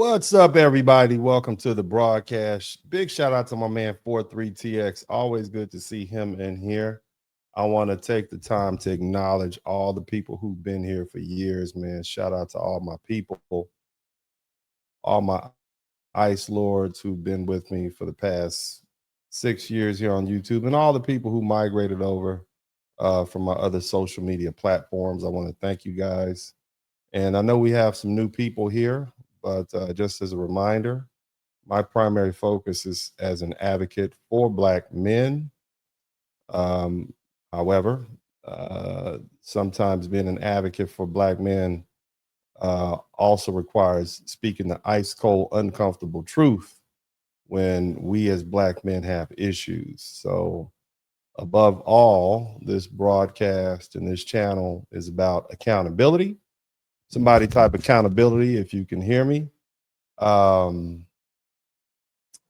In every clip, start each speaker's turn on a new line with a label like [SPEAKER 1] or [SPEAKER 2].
[SPEAKER 1] What's up, everybody? Welcome to the broadcast. Big shout out to my man 43TX. Always good to see him in here. I want to take the time to acknowledge all the people who've been here for years, man. Shout out to all my people, all my ice lords who've been with me for the past 6 years here on YouTube, and all the people who migrated over from my other social media platforms. I want to thank you guys. And I know we have some new people here, but just as a reminder, my primary focus is as an advocate for Black men. Um, However, sometimes being an advocate for Black men also requires speaking the ice cold, uncomfortable truth when we as Black men have issues. So, above all, this broadcast and this channel is about accountability. Somebody type accountability if you can hear me. Um,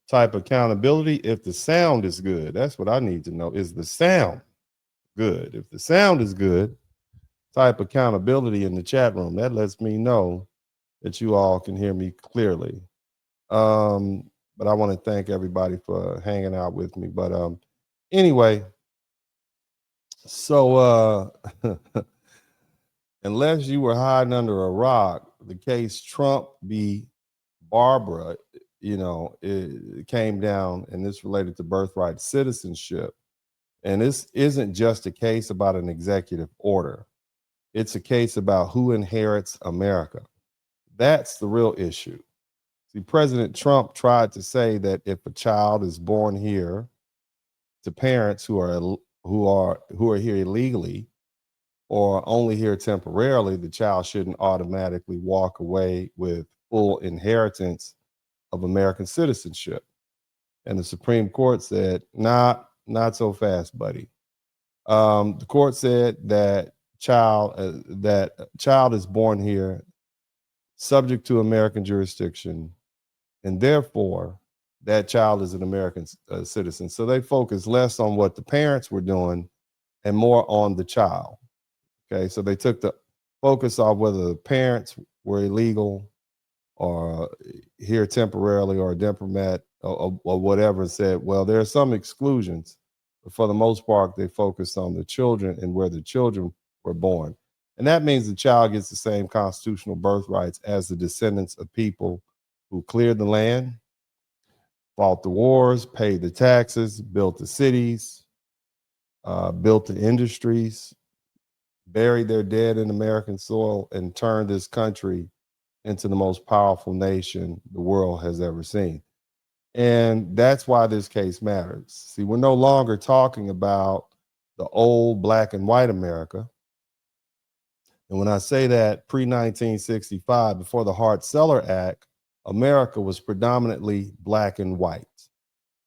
[SPEAKER 1] Type accountability if the sound is good. That's what I need to know. Is the sound good? If the sound is good, type accountability in the chat room. That lets me know that you all can hear me clearly. But I want to thank everybody for hanging out with me. But anyway, so unless you were hiding under a rock, the case Trump v. Barbara, it came down, and this related to birthright citizenship. And this isn't just a case about an executive order. It's a case about who inherits America. That's the real issue. See, President Trump tried to say that if a child is born here to parents who are here illegally or only here temporarily, the child shouldn't automatically walk away with full inheritance of American citizenship. And the Supreme Court said, nah, not so fast, buddy. The court said that child is born here subject to American jurisdiction, and therefore that child is an American citizen. So they focused less on what the parents were doing and more on the child. Okay, so they took the focus off whether the parents were illegal or here temporarily or a diplomat or whatever, and said, well, there are some exclusions, but for the most part, they focused on the children and where the children were born. And that means the child gets the same constitutional birthrights as the descendants of people who cleared the land, fought the wars, paid the taxes, built the cities, built the industries, buried their dead in American soil, and turned this country into the most powerful nation the world has ever seen. And that's why this case matters. See, we're no longer talking about the old black and white America. And when I say that, pre-1965, before the Hart-Celler Act, America was predominantly black and white.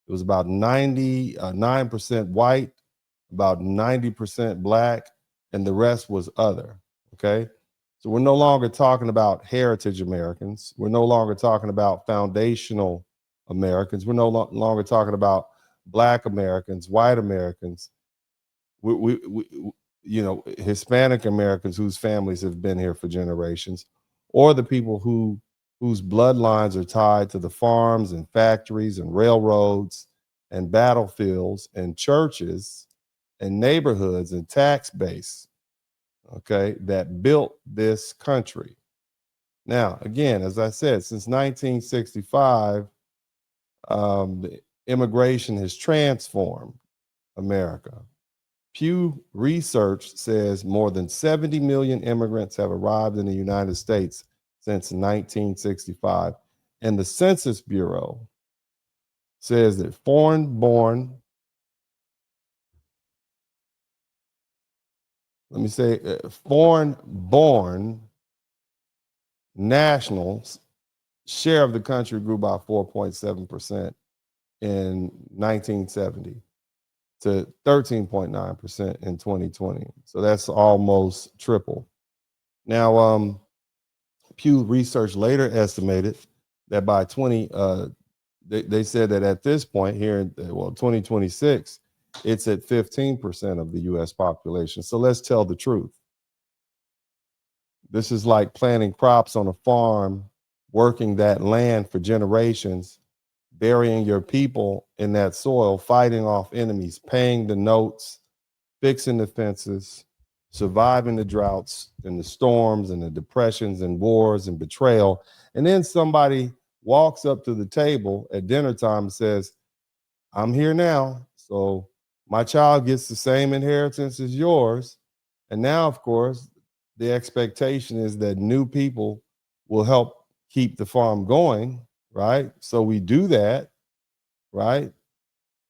[SPEAKER 1] It was about 99% white, about 90% black, and the rest was other, okay? So we're no longer talking about heritage Americans. We're no longer talking about foundational Americans. We're no longer talking about black Americans, white Americans, Hispanic Americans whose families have been here for generations, or the people whose bloodlines are tied to the farms and factories and railroads and battlefields and churches and neighborhoods and tax base, okay, that built this country. Now, again, as I said, since 1965, the immigration has transformed America. Pew Research says more than 70 million immigrants have arrived in the United States since 1965. And the Census Bureau says that foreign-born nationals share of the country grew by 4.7% in 1970 to 13.9% in 2020. So that's almost triple. Now, Pew Research later estimated that by they said that at this point here in 2026, it's at 15% of the US population. So let's tell the truth. This is like planting crops on a farm working that land for generations, burying your people in that soil, fighting off enemies, paying the notes, fixing the fences, surviving the droughts and the storms and the depressions and wars and betrayal. And then somebody walks up to the table at dinner time and says, I'm here now. So my child gets the same inheritance as yours. And now, of course, the expectation is that new people will help keep the farm going, right? So we do that, right?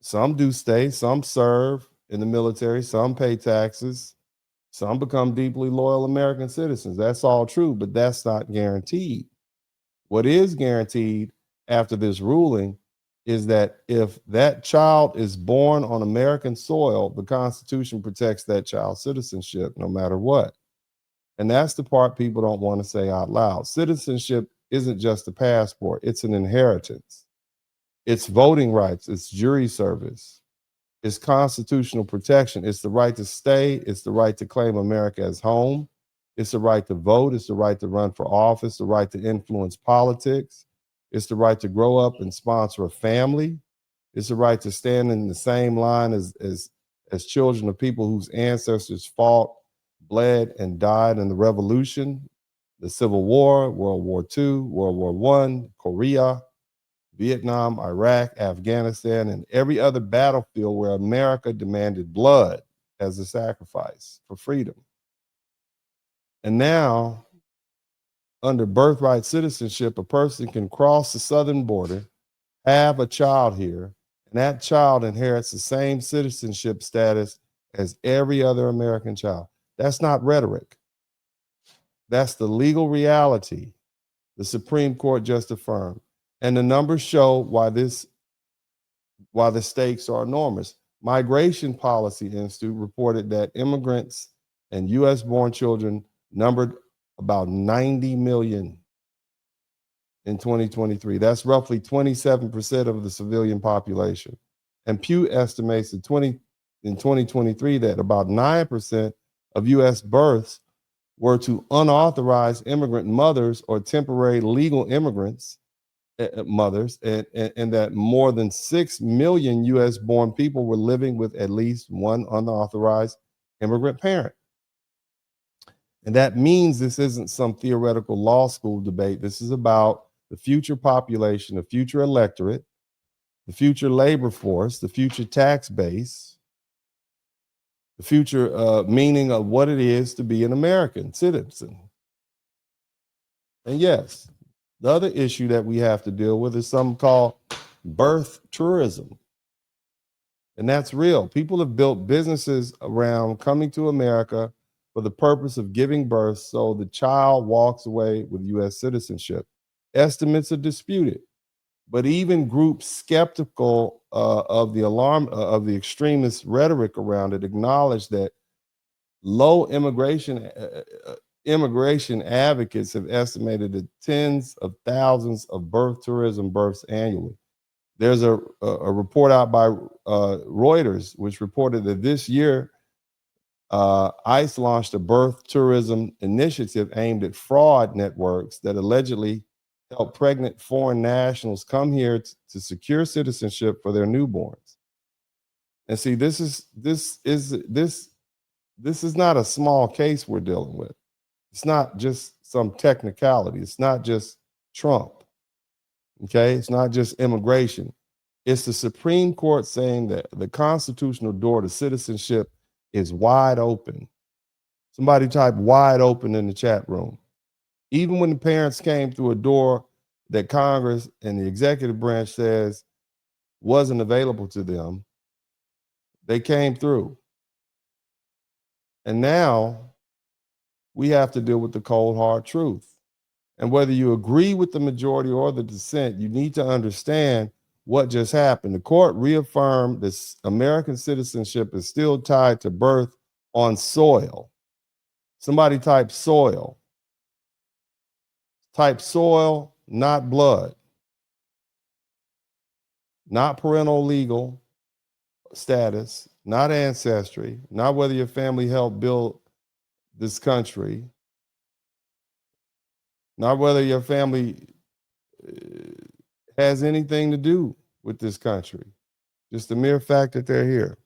[SPEAKER 1] Some do stay, some serve in the military, some pay taxes, some become deeply loyal American citizens. That's all true, but that's not guaranteed. What is guaranteed after this ruling is that if that child is born on American soil, the Constitution protects that child's citizenship no matter what. And that's the part people don't want to say out loud. Citizenship isn't just a passport, it's an inheritance. It's voting rights, it's jury service, it's constitutional protection, it's the right to stay, it's the right to claim America as home, it's the right to vote, it's the right to run for office, the right to influence politics, it's the right to grow up and sponsor a family, it's the right to stand in the same line as children of people whose ancestors fought, bled, and died in the Revolution, the Civil War, World War II, World War I, Korea, Vietnam, Iraq, Afghanistan, and every other battlefield where America demanded blood as a sacrifice for freedom. And now, under birthright citizenship, a person can cross the southern border, have a child here, and that child inherits the same citizenship status as every other American child. That's not rhetoric. That's the legal reality the Supreme Court just affirmed. And the numbers show why the stakes are enormous. Migration Policy Institute reported that immigrants and US born children numbered about 90 million in 2023. That's roughly 27% of the civilian population. And Pew estimates that in 2023 that about 9% of US births were to unauthorized immigrant mothers or temporary legal immigrants mothers, and that more than 6 million US born people were living with at least one unauthorized immigrant parent. And that means this isn't some theoretical law school debate. This is about the future population, the future electorate, the future labor force, the future tax base, the future meaning of what it is to be an American citizen. And yes, the other issue that we have to deal with is something called birth tourism. And that's real. People have built businesses around coming to America for the purpose of giving birth so the child walks away with US citizenship. Estimates are disputed, but even groups skeptical of the alarm of the extremist rhetoric around it acknowledge that low immigration advocates have estimated that tens of thousands of birth tourism births annually. There's a report out by Reuters, which reported that this year, ICE launched a birth tourism initiative aimed at fraud networks that allegedly help pregnant foreign nationals come here to secure citizenship for their newborns. And see, this is not a small case we're dealing with. It's not just some technicality. It's not just Trump. Okay, it's not just immigration. It's the Supreme Court saying that the constitutional door to citizenship is wide open. Somebody type wide open in the chat room. Even when the parents came through a door that Congress and the executive branch says wasn't available to them, they came through. And now we have to deal with the cold, hard truth. And whether you agree with the majority or the dissent, you need to understand what just happened. The court reaffirmed that American citizenship is still tied to birth on soil. Somebody type soil. Type soil, not blood. Not parental legal status, not ancestry, not whether your family helped build this country, not whether your family has anything to do with this country. Just the mere fact that they're here.